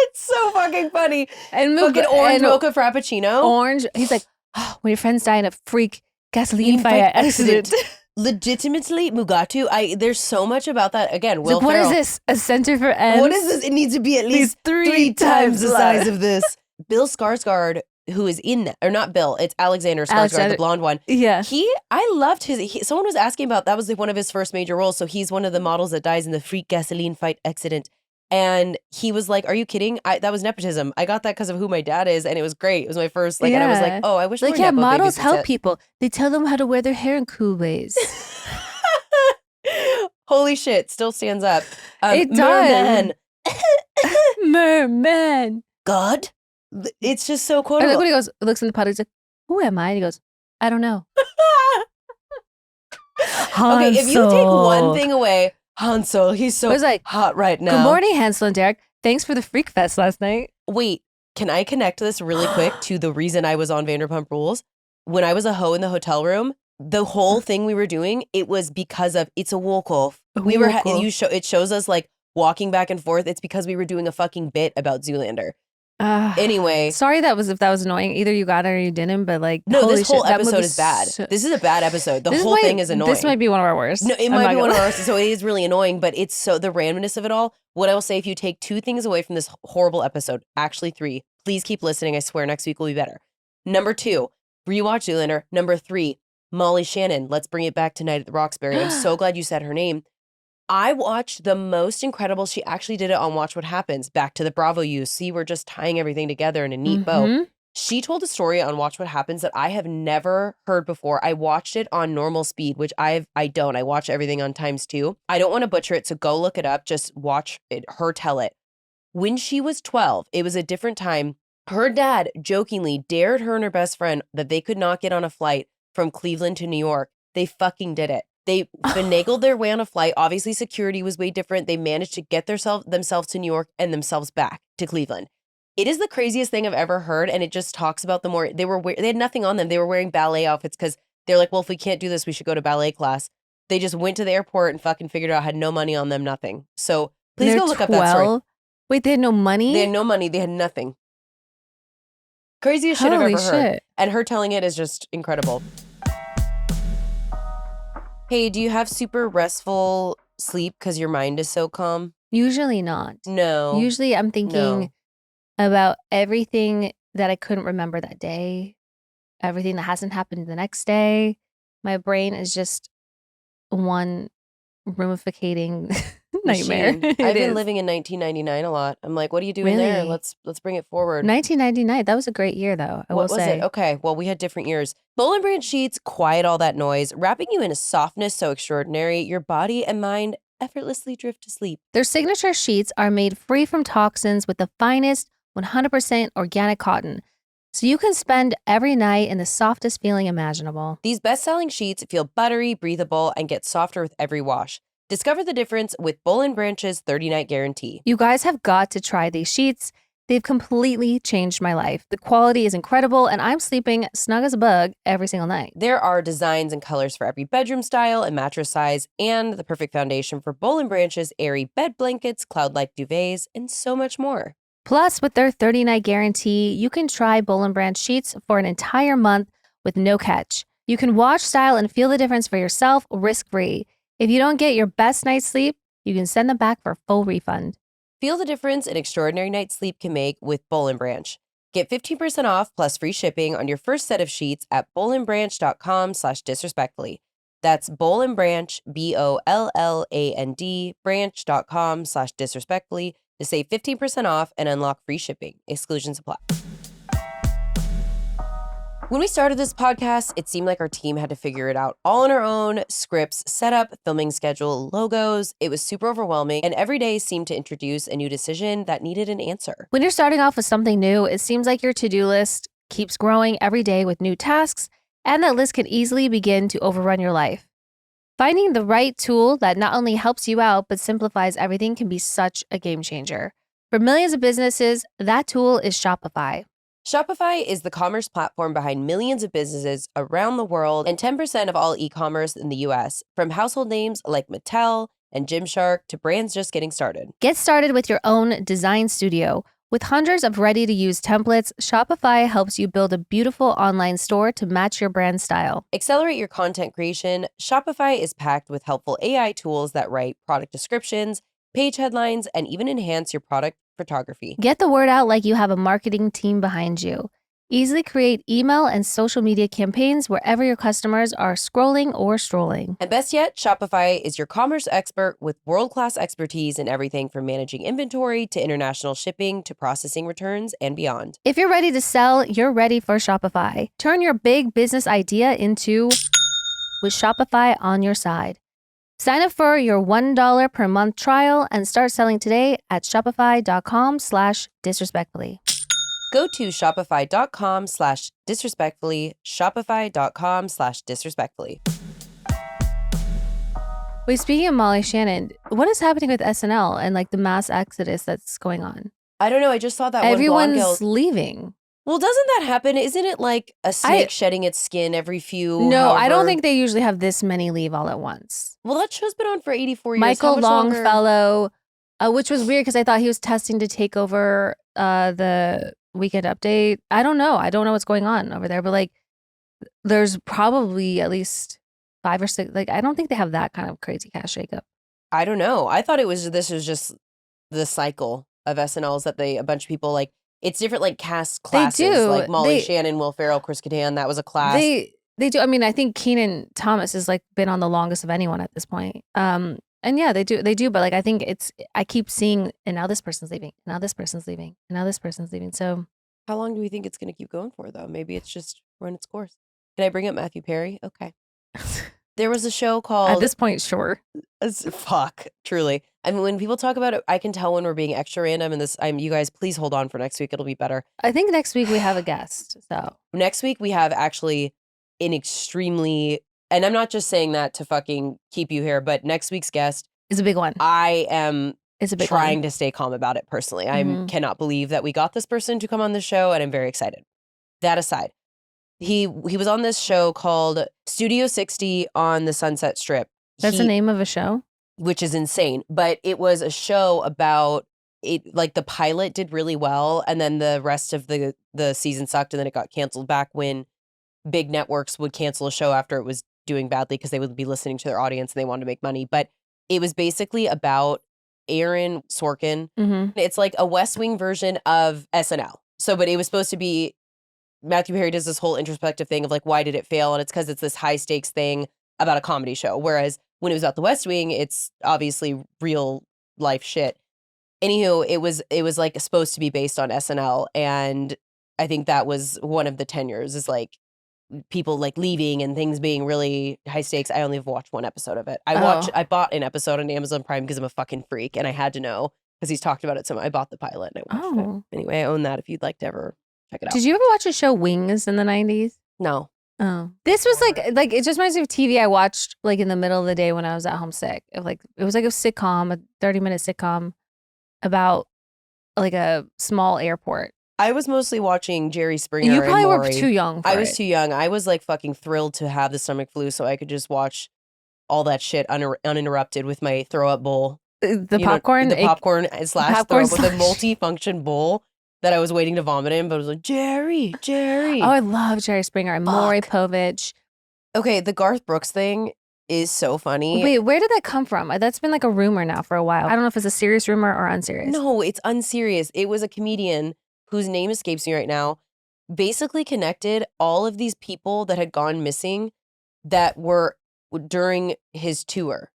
It's so fucking funny. And fucking orange mocha frappuccino. Orange. He's like, oh, when your friends die in a freak gasoline fire accident. Legitimately, Mugatu. There's so much about that. Again, Will Ferrell. What is this? A center for M's? What is this? It needs to be at least three times the size of this. Bill Skarsgård, who is in that, or not Bill, it's Alexander Skarsgård, the blonde one. Yeah. I loved someone was asking about, that was one of his first major roles. So he's one of the models that dies in the freak gasoline fight accident. And he was like, are you kidding? That was nepotism. I got that because of who my dad is. And it was great. It was my first, and I was like, oh, I wish more nepo models babies help people. They tell them how to wear their hair in cool ways. Holy shit. Still stands up. It does. Merman. God. It's just so quotable. Look when he goes, looks in the pot. He's like, who am I? And he goes, I don't know. Okay, if you take one thing away, Hansel, he's so hot right now. Good morning, Hansel and Derek. Thanks for the Freak Fest last night. Wait, can I connect this really quick to the reason I was on Vanderpump Rules? When I was a hoe in the hotel room, the whole thing we were doing, it was because of It's a Walk-Off. It shows us like walking back and forth. It's because we were doing a fucking bit about Zoolander. Anyway. Sorry if that was annoying. Either you got it or you didn't, but like. No, this whole episode is bad. This is a bad episode. The whole thing is annoying. This might be one of our worst. No, it might be one of our worst. So it is really annoying, but it's so the randomness of it all. What I will say, if you take two things away from this horrible episode, actually three, please keep listening. I swear next week will be better. Number 2, rewatch Zoolander. Number 3, Molly Shannon. Let's bring it back to Night at the Roxbury. I'm so glad you said her name. I watched the most incredible. She actually did it on Watch What Happens. Back to the Bravo you. See, we're just tying everything together in a neat bow. Mhm. She told a story on Watch What Happens that I have never heard before. I watched it on normal speed, which I don't. I watch everything on ×2. I don't want to butcher it, so go look it up. Just watch it, her tell it. When she was 12, it was a different time. Her dad jokingly dared her and her best friend that they could not get on a flight from Cleveland to New York. They fucking did it. They finagled their way on a flight. Obviously, security was way different. They managed to get themselves to New York and themselves back to Cleveland. It is the craziest thing I've ever heard, and it just talks about they had nothing on them. They were wearing ballet outfits because they're like, well, if we can't do this, we should go to ballet class. They just went to the airport and fucking figured out, had no money on them, nothing. So please They're go look up that story. 12? Wait, they had no money? They had no money. They had nothing. Craziest shit I've Holy ever heard. shit. And her telling it is just incredible. Hey, do you have super restful sleep because your mind is so calm? Usually not. No. Usually I'm thinking No. about everything that I couldn't remember that day, everything that hasn't happened the next day. My brain is just one ramificating nightmare. Machine. It I've been is. living in 1999 a lot. I'm like, what are you doing there? Really? Let's bring it forward. 1999. That was a great year, though. I What will was say. it? Okay, well, we had different years. Boll And Branch sheets quiet all that noise, wrapping you in a softness so extraordinary, your body and mind effortlessly drift to sleep. Their signature sheets are made free from toxins with the finest 100% organic cotton, so you can spend every night in the softest feeling imaginable. These best-selling sheets feel buttery, breathable, and get softer with every wash. Discover the difference with Boll And Branch's 30-night guarantee. You guys have got to try these sheets. They've completely changed my life. The quality is incredible, and I'm sleeping snug as a bug every single night. There are designs and colors for every bedroom style and mattress size, and the perfect foundation for Boll And Branch's airy bed blankets, cloud-like duvets, and so much more. Plus, with their 30-night guarantee, you can try Boll And Branch sheets for an entire month with no catch. You can watch, style, and feel the difference for yourself risk-free. If you don't get your best night's sleep, you can send them back for a full refund. Feel the difference an extraordinary night's sleep can make with Boll And Branch. Get 15% off plus free shipping on your first set of sheets at bollandbranch.com/disrespectfully. That's Boll And Branch, BOLLAND, branch.com/disrespectfully to save 15% off and unlock free shipping. Exclusions apply. When we started this podcast, it seemed like our team had to figure it out all on our own: scripts, setup, filming schedule, logos. It was super overwhelming, and every day seemed to introduce a new decision that needed an answer. When you're starting off with something new, it seems like your to-do list keeps growing every day with new tasks, and that list can easily begin to overrun your life. Finding the right tool that not only helps you out, but simplifies everything can be such a game changer. For millions of businesses, that tool is Shopify. Shopify is the commerce platform behind millions of businesses around the world and 10% of all e-commerce in the US, from household names like Mattel and Gymshark to brands just getting started. Get started with your own design studio. With hundreds of ready-to-use templates, Shopify helps you build a beautiful online store to match your brand style. Accelerate your content creation. Shopify is packed with helpful AI tools that write product descriptions, page headlines, and even enhance your product photography. Get the word out like you have a marketing team behind you. Easily create email and social media campaigns wherever your customers are scrolling or strolling. And best yet, Shopify is your commerce expert with world-class expertise in everything from managing inventory to international shipping to processing returns and beyond. If you're ready to sell, you're ready for Shopify. Turn your big business idea into with Shopify on your side. Sign up for your $1 per month trial and start selling today at shopify.com/disrespectfully. Go to shopify.com/disrespectfully, shopify.com/disrespectfully. Wait, speaking of Molly Shannon, what is happening with SNL and like the mass exodus that's going on? I don't know. I just saw that one blonde girl. Everyone's leaving. Well, doesn't that happen? Isn't it like a snake shedding its skin every few? No, I don't however- think they usually have this many leave all at once. Well, that show's been on for 84 years. Michael How much longer? Longfellow, which was weird because I thought he was testing to take over the Weekend Update. I don't know. I don't know what's going on over there, but like there's probably at least 5 or 6. Like I don't think they have that kind of crazy cast shakeup. I don't know. I thought this was just the cycle of SNLs that a bunch of people like. It's different, like cast classes, do. like Molly Shannon, Will Ferrell, Chris Kattan. That was a class. They do. I mean, I think Kenan Thomas has like been on the longest of anyone at this point. And yeah, they do. But like, I think I keep seeing, and now this person's leaving, now this person's leaving, and now this person's leaving. So How long do we think it's going to keep going for, though? Maybe it's just run its course. Can I bring up Matthew Perry? Okay. There was a show called... at this point, sure. Fuck, truly. I mean, when people talk about it, I can tell when we're being extra random. And you guys, please hold on for next week. It'll be better. I think next week we have a guest. So Next week we have actually an extremely... And I'm not just saying that to fucking keep you here, but next week's guest... it's a big one. I am It's a big trying one. to stay calm about it personally. I Mhm. cannot believe that we got this person to come on the show, and I'm very excited. That aside, he was on this show called Studio 60 on the Sunset Strip. That's the name of a show? Which is insane. But it was a show about it, like the pilot did really well, and then the rest of the season sucked, and then it got canceled back when big networks would cancel a show after it was doing badly because they would be listening to their audience and they wanted to make money. But it was basically about Aaron Sorkin. Mm-hmm. It's like a West Wing version of SNL. So, but it was supposed to be, Matthew Perry does this whole introspective thing of like, why did it fail? And it's because it's this high stakes thing about a comedy show. Whereas when it was about the West Wing, it's obviously real life shit. Anywho, it was like supposed to be based on SNL. And I think that was one of the tenures, is like people like leaving and things being really high stakes. I only have watched one episode of it. I bought an episode on Amazon Prime because I'm a fucking freak and I had to know because he's talked about it so much. I bought the pilot and I watched it. Anyway, I own that if you'd like to ever check it out. Did you ever watch a show Wings in the 90s? No. Oh, this was like it just reminds me of TV I watched like in the middle of the day when I was at home sick. It was like a sitcom, a 30-minute sitcom about like a small airport. I was mostly watching Jerry Springer. You probably and were Maury. too young. I was too young. I was like fucking thrilled to have the stomach flu so I could just watch all that shit uninterrupted with my throw up bowl. The popcorn, the popcorn slash popcorn throw up with a multi-function bowl that I was waiting to vomit in, but I was like, Jerry. Oh, I love Jerry Springer and Maury Povich. Okay, the Garth Brooks thing is so funny. Wait, where did that come from? That's been like a rumor now for a while. I don't know if it's a serious rumor or unserious. No, it's unserious. It was a comedian whose name escapes me right now, basically connected all of these people that had gone missing that were during his tour.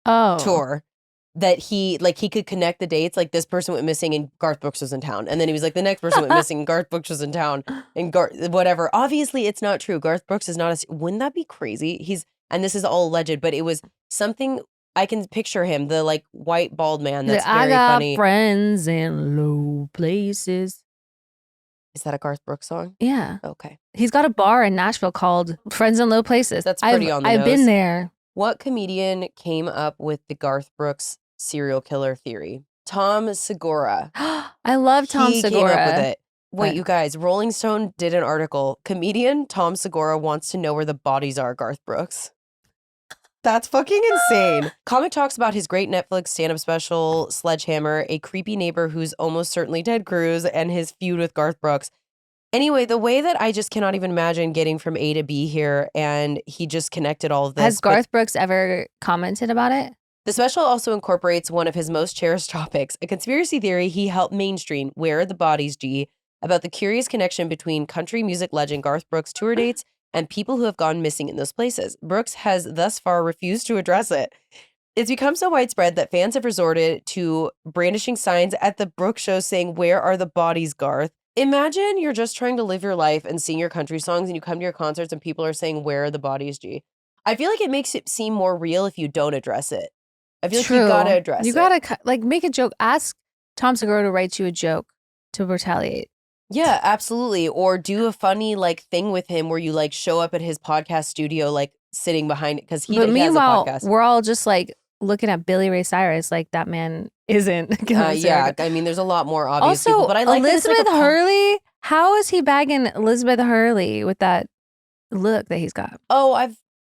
That he could connect the dates. Like this person went missing and Garth Brooks was in town. And then he was like, the next person went missing and Garth Brooks was in town and whatever. Obviously it's not true. Garth Brooks is not wouldn't that be crazy? And this is all alleged, but it was something I can picture him, the like white bald man. That's very funny. I got friends in low places. Is that a Garth Brooks song? Yeah. Okay. He's got a bar in Nashville called Friends in Low Places. That's pretty on the nose. I've been there. What comedian came up with the Garth Brooks serial killer theory? Tom Segura. I love Tom Segura. He came up with it. Wait, you guys, Rolling Stone did an article. Comedian Tom Segura wants to know where the bodies are, Garth Brooks. That's fucking insane. Comic talks about his great Netflix stand-up special, Sledgehammer, a creepy neighbor who's almost certainly Ted Cruz, and his feud with Garth Brooks. Anyway, the way that I just cannot even imagine getting from A to B here, and he just connected all of this. Has Garth Brooks ever commented about it? The special also incorporates one of his most cherished topics, a conspiracy theory he helped mainstream, Where Are the Bodies, G, about the curious connection between country music legend Garth Brooks' tour dates and people who have gone missing in those places. Brooks has thus far refused to address it. It's become so widespread that fans have resorted to brandishing signs at the Brooks show saying, "Where are the bodies, Garth?" Imagine you're just trying to live your life and sing your country songs and you come to your concerts and people are saying, "Where are the bodies, G?" I feel like it makes it seem more real if you don't address it. I feel like you gotta address it. You gotta like make a joke. Ask Tom Segura to write you a joke to retaliate. Yeah, absolutely. Or do a funny like thing with him where you like show up at his podcast studio like sitting behind it because he has a podcast. We're all just like looking at Billy Ray Cyrus like that man isn't. Yeah, I mean, there's a lot more obvious people, but I like Elizabeth Hurley. How is he bagging Elizabeth Hurley with that look that he's got? Oh,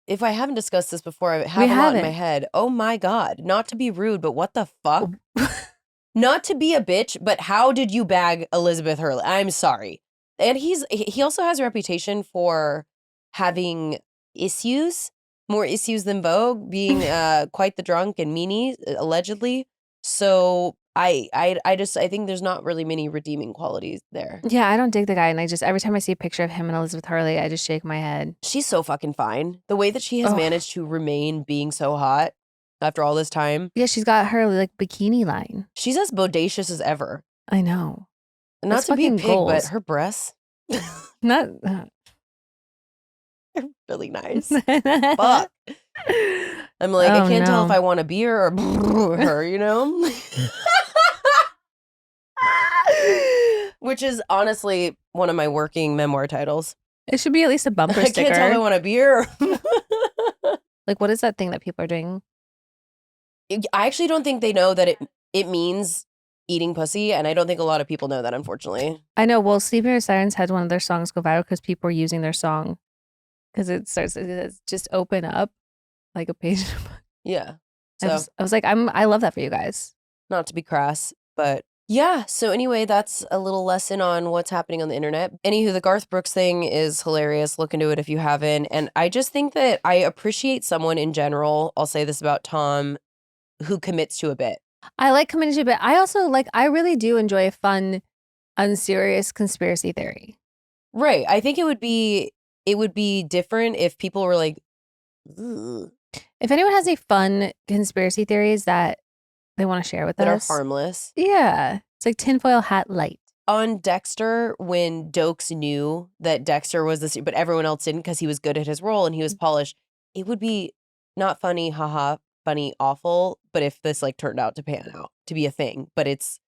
if I haven't discussed this before, I have a lot in my head. Oh my God. Not to be rude, but what the fuck? Not to be a bitch, but how did you bag Elizabeth Hurley? I'm sorry. And he also has a reputation for having issues, more issues than Vogue, being quite the drunk and meanie, allegedly. So I think there's not really many redeeming qualities there. Yeah, I don't dig the guy. And every time I see a picture of him and Elizabeth Hurley, I just shake my head. She's so fucking fine. The way that she has managed to remain being so hot. after all this time. Yeah, she's got her like bikini line. She's as bodacious as ever. I know. Not That's to be a fucking pig, but goals. her breasts Not. are really nice. Fuck. I'm like, Oh, I can't tell if no. I want a beer or her, you know? Which is honestly one of my working memoir titles. It should be at least a bumper I sticker. can't tell if I want a beer. Like, what is that thing that people are doing? I actually don't think they know that it means eating pussy, and I don't think a lot of people know that, unfortunately. I know. Well, Sleeping with Sirens had one of their songs go viral because people were using their song because it says just open up like a page. Yeah. I So was like, I love that for you guys. not to be crass, but yeah. So anyway, that's a little lesson on what's happening on the internet. Anywho, the Garth Brooks thing is hilarious. Look into it if you haven't. And I just think that I appreciate someone in general. I'll say this about Tom, who commits to a bit. I like committing to it, but I also I really do enjoy a fun, unserious conspiracy theory. Right. I think it would be different if people were like, "Ugh," If anyone has any fun conspiracy theories that they want to share with that are us, harmless. yeah, it's like tinfoil hat light. On Dexter, when Dokes knew that Dexter was but everyone else didn't because he was good at his role and he was polished, it would be not funny, haha, funny, awful, but if this turned out to pan out to be a thing, but it's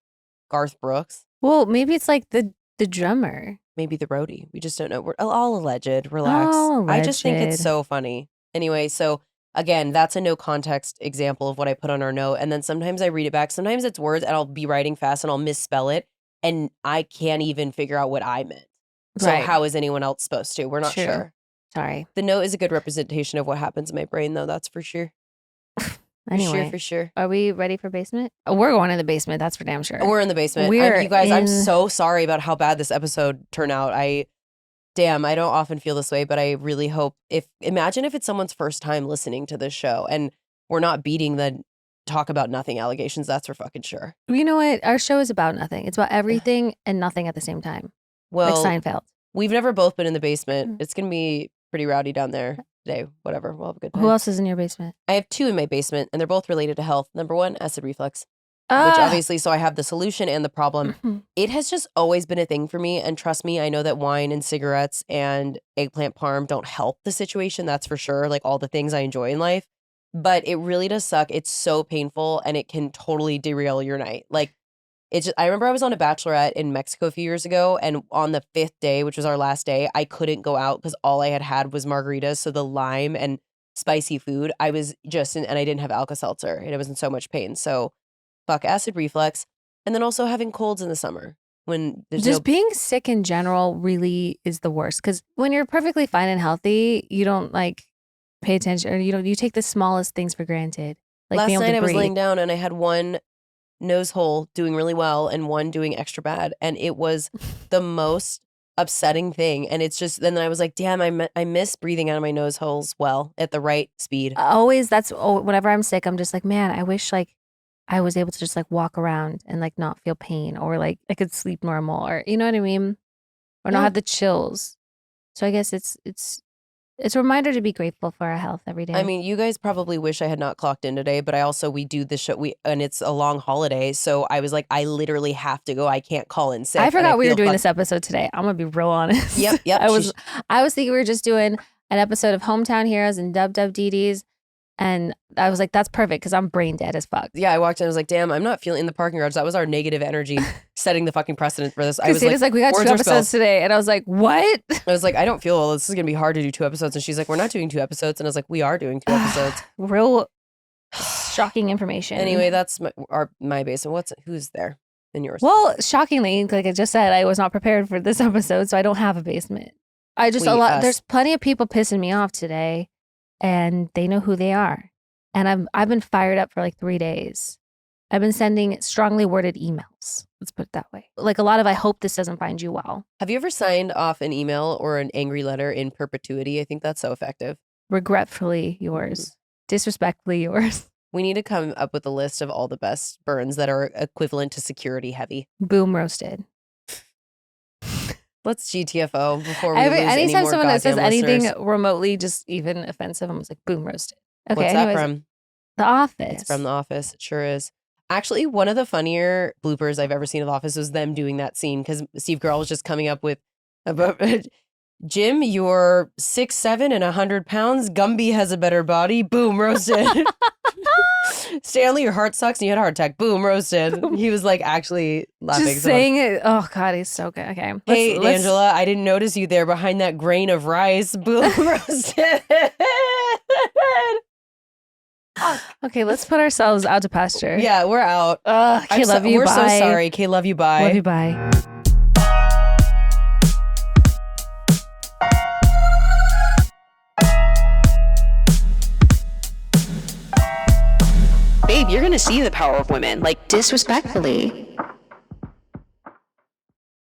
Garth Brooks, Well, maybe it's like the drummer. maybe the roadie. We just don't know. We're all alleged. Relax. All I just think it's alleged. so funny. Anyway, so again, that's a no context example of what I put on our note. And then sometimes I read it back. Sometimes it's words and I'll be writing fast and I'll misspell it. And I can't even figure out what I meant. So Right. how is anyone else supposed to? We're not True. sure. Sorry. The note is a good representation of what happens in my brain, though. That's for sure. Anyway, For sure. are we ready for basement? Oh, we're going in the basement. That's for damn sure. We're in the basement. We're You guys, I'm in- so sorry about how bad this episode turned out. I don't often feel this way, but I really hope imagine if it's someone's first time listening to this show and we're not beating the talk about nothing allegations. That's for fucking sure. You know what? Our show is about nothing. It's about everything and nothing at the same time. Well, Like Seinfeld. we've never both been in the basement. It's going to be pretty rowdy down there today. Whatever. We'll have a good time. Who else is in your basement? I have 2 in my basement and they're both related to health. Number 1, acid reflux. Which Ah! obviously, so I have the solution and the problem. It has just always been a thing for me. And trust me, I know that wine and cigarettes and eggplant parm don't help the situation. That's for sure. Like all the things I enjoy in life. But it really does suck. It's so painful and it can totally derail your night. Like I remember I was on a bachelorette in Mexico a few years ago. And on the 5th day, which was our last day, I couldn't go out because all I had was margaritas. So the lime and spicy food, I was and I didn't have Alka-Seltzer and I was in so much pain. So fuck acid reflux, and then also having colds in the summer when there's Just being sick in general really is the worst because when you're perfectly fine and healthy, you don't pay attention or you take the smallest things for granted. Like last being able night to I was breathe. laying down and I had one nose hole doing really well and one doing extra bad, and it was the most upsetting thing. And it's just then I was like, damn, I miss breathing out of my nose holes well at the right speed. Always whenever I'm sick, I'm just like, man, I wish I was able to just walk around and not feel pain or I could sleep normal or you know what I mean? Or not Yeah. have the chills. So I guess it's a reminder to be grateful for our health every day. I mean, you guys probably wish I had not clocked in today, but we do the show and it's a long holiday, so I was like, I literally have to go. I can't call in sick. I and forgot we were feel doing fuck- this episode today. I'm gonna be real honest. Yep. I was thinking we were just doing an episode of Hometown Heroes and Dub DDs, and I was like, that's perfect because I'm brain dead as fuck. Yeah, I walked in. I was like, "Damn, I'm not feeling in the parking garage." That was our negative energy setting the fucking precedent for this. I was Christina's like, we got 2 words are episodes spells. today, and I was like, what? I was like, I don't feel well. This is gonna be hard to do 2 episodes. And she's like, we're not doing 2 episodes. And I was like, we are doing 2 episodes. Real shocking information. Anyway, that's my basement. Who's there in yours? Well, shockingly, like I just said, I was not prepared for this episode, so I don't have a basement. There's plenty of people pissing me off today, and they know who they are. And I've been fired up for 3 days. I've been sending strongly worded emails. Let's put it that way. A lot of, I hope this doesn't find you well. Have you ever signed off an email or an angry letter in perpetuity? I think that's so effective. Regretfully yours. Disrespectfully yours. We need to come up with a list of all the best burns that are equivalent to security heavy. Boom roasted. Let's GTFO before we lose any Anytime more someone that says goddamn anything listeners. remotely just even offensive, I'm just like, boom roasted. Okay, What's anyways, that from? The Office. It's from The Office. It sure is. Actually, one of the funnier bloopers I've ever seen of The Office was them doing that scene because Steve Carell was just coming up with, Jim, you're 6'7" and 100 pounds. Gumby has a better body. Boom, roasted. Stanley, your heart sucks and you had a heart attack. Boom, roasted. He was like actually laughing. Just saying it. Oh God, he's so good. Okay. Hey, Angela, I didn't notice you there behind that grain of rice. Boom, roasted. Okay, let's put ourselves out to pasture. Yeah, we're out. Okay, love you. We're Bye. so sorry. Kay, love you. Bye. Love you. Bye. Babe, you're gonna see the power of women. Like, Disrespectfully.